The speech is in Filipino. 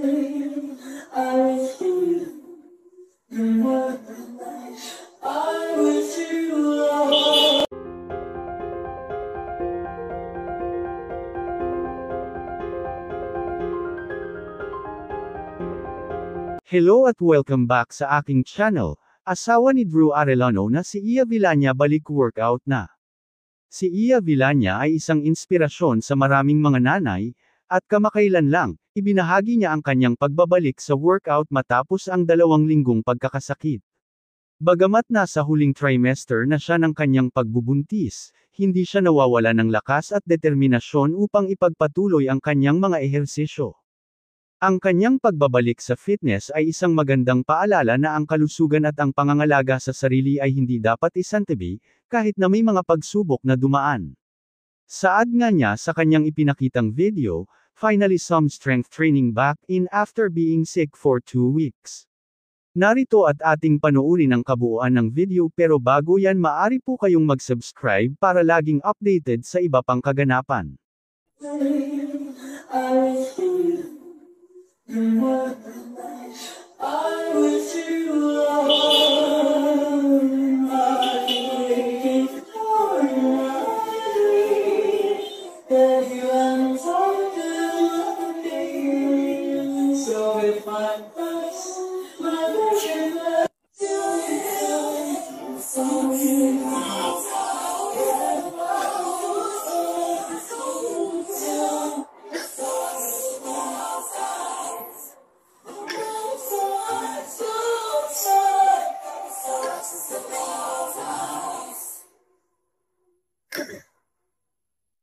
I was you, I was you. Hello at welcome back sa aking channel. Asawa ni Drew Arellano na si Iya Villania balik workout na. Si Iya Villania ay isang inspirasyon sa maraming mga nanay, at kamakailan lang, ibinahagi niya ang kanyang pagbabalik sa workout matapos ang 2 linggong pagkakasakit. Bagamat nasa huling trimester na siya ng kanyang pagbubuntis, hindi siya nawawala ng lakas at determinasyon upang ipagpatuloy ang kanyang mga ehersisyo. Ang kanyang pagbabalik sa fitness ay isang magandang paalala na ang kalusugan at ang pangangalaga sa sarili ay hindi dapat isantabi, kahit na may mga pagsubok na dumaan. Saad nga niya sa kanyang ipinakitang video, finally some strength training back in after being sick for 2 weeks. Narito at ating panoorin ang kabuuan ng video, pero bago yan maaari po kayong mag-subscribe para laging updated sa iba pang kaganapan.